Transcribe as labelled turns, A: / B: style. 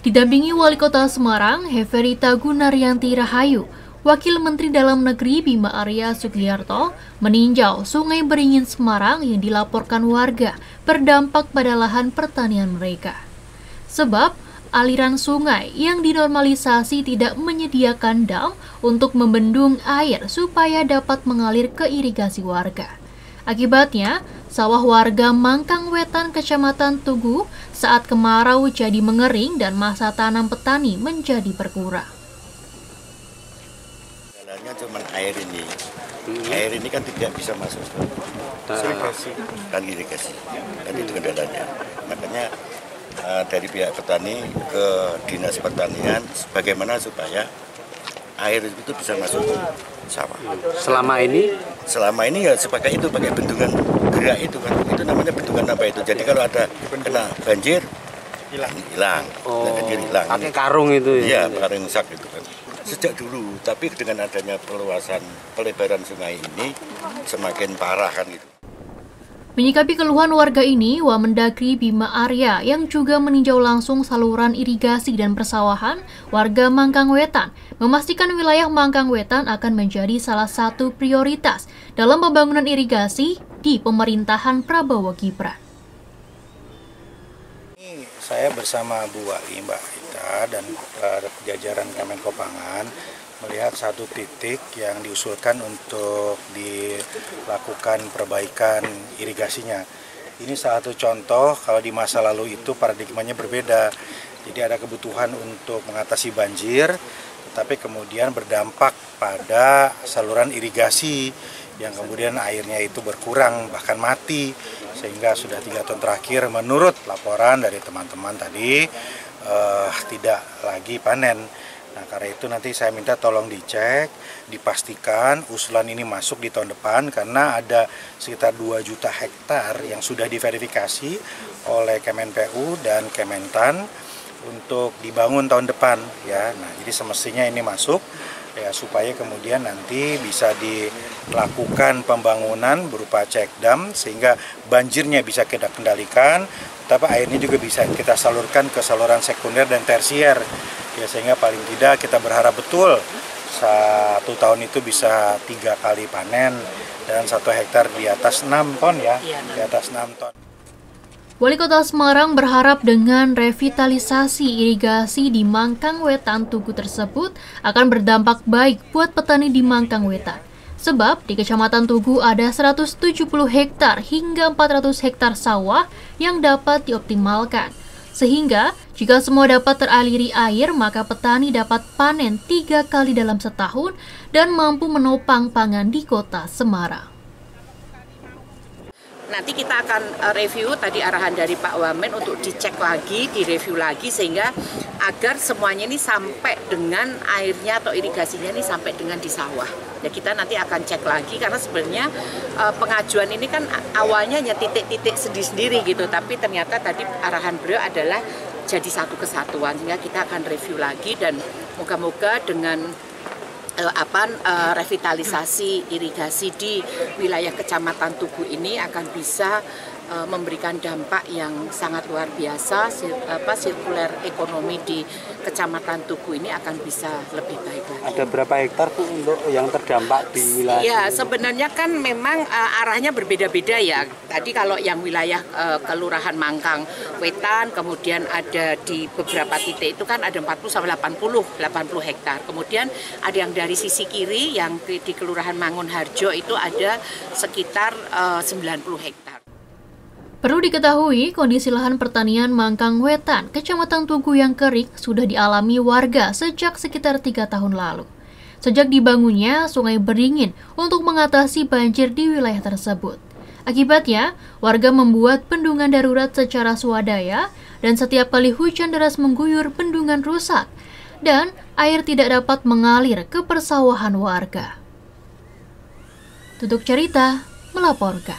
A: Didampingi Wali Kota Semarang, Heverita Gunaryanti Rahayu, Wakil Menteri Dalam Negeri Bima Arya Sugiyarto meninjau Sungai Beringin Semarang yang dilaporkan warga berdampak pada lahan pertanian mereka. Sebab aliran sungai yang dinormalisasi tidak menyediakan dam untuk membendung air supaya dapat mengalir ke irigasi warga. Akibatnya, sawah warga Mangkang Wetan, Kecamatan Tugu saat kemarau jadi mengering dan masa tanam petani menjadi berkurang.
B: Jalannya cuma air ini. Air ini kan tidak bisa masuk ke irigasi. Dan itu kendalanya. Makanya dari pihak petani ke Dinas Pertanian bagaimana supaya air itu bisa masuk ke sawah.
C: Selama ini
B: ya pakai bendungan gerak itu kan. Itu namanya bendungan apa itu. Jadi kalau ada kena banjir hilang.
C: Oh,
B: banjir hilang.
C: Pakai karung itu ya.
B: Iya, karung sak itu kan. Sejak dulu, tapi dengan adanya pelebaran sungai ini semakin parah kan gitu.
A: Menyikapi keluhan warga ini, Wamendagri Bima Arya yang juga meninjau langsung saluran irigasi dan persawahan warga Mangkang Wetan memastikan wilayah Mangkang Wetan akan menjadi salah satu prioritas dalam pembangunan irigasi di pemerintahan Prabowo Gibran.
D: Saya bersama Bu Wali, Mbak Ita, dan jajaran Kemenko Pangan melihat satu titik yang diusulkan untuk dilakukan perbaikan irigasinya. Ini salah satu contoh kalau di masa lalu itu paradigmanya berbeda. Jadi ada kebutuhan untuk mengatasi banjir, tetapi kemudian berdampak pada saluran irigasi yang kemudian airnya itu berkurang bahkan mati, sehingga sudah 3 tahun terakhir menurut laporan dari teman-teman tadi tidak lagi panen. Nah, karena itu nanti saya minta tolong dicek, dipastikan usulan ini masuk di tahun depan karena ada sekitar 2 juta hektar yang sudah diverifikasi oleh Kemenpu dan Kementan untuk dibangun tahun depan ya. Nah, jadi semestinya ini masuk ya supaya kemudian nanti bisa dilakukan pembangunan berupa cek dam sehingga banjirnya bisa kita kendalikan, tapi airnya juga bisa kita salurkan ke saluran sekunder dan tersier. Ya, sehingga paling tidak kita berharap betul 1 tahun itu bisa 3 kali panen dan 1 hektar di atas 6 ton ya, di atas 6 ton.
A: Wali Kota Semarang berharap dengan revitalisasi irigasi di Mangkang Wetan Tugu tersebut akan berdampak baik buat petani di Mangkang Wetan. Sebab di Kecamatan Tugu ada 170 hektar hingga 400 hektar sawah yang dapat dioptimalkan. Sehingga jika semua dapat teraliri air, maka petani dapat panen 3 kali dalam setahun dan mampu menopang pangan di Kota Semarang.
E: Nanti kita akan review tadi arahan dari Pak Wamen untuk dicek lagi, direview lagi sehingga agar semuanya ini sampai dengan airnya atau irigasinya ini sampai dengan di sawah. Ya, kita nanti akan cek lagi karena sebenarnya pengajuan ini kan awalnya hanya titik-titik sendiri-sendiri gitu, tapi ternyata tadi arahan beliau adalah jadi satu kesatuan sehingga kita akan review lagi dan moga-moga dengan revitalisasi irigasi di wilayah Kecamatan Tugu ini akan bisa memberikan dampak yang sangat luar biasa, sirkuler ekonomi di Kecamatan Tugu ini akan bisa lebih baik lagi.
C: Ada berapa hektar Bu untuk yang terdampak di wilayah?
E: Ya, sebenarnya kan memang arahnya berbeda-beda ya. Tadi kalau yang wilayah Kelurahan Mangkang Wetan, kemudian ada di beberapa titik itu kan ada 40 sampai 80 hektar. Kemudian ada yang dari sisi kiri yang di Kelurahan Mangun Harjo itu ada sekitar 90 hektar.
A: Perlu diketahui, kondisi lahan pertanian Mangkang Wetan, Kecamatan Tugu yang kering sudah dialami warga sejak sekitar 3 tahun lalu. Sejak dibangunnya Sungai Beringin untuk mengatasi banjir di wilayah tersebut. Akibatnya, warga membuat bendungan darurat secara swadaya dan setiap kali hujan deras mengguyur bendungan rusak dan air tidak dapat mengalir ke persawahan warga. Tutuk Cerita melaporkan.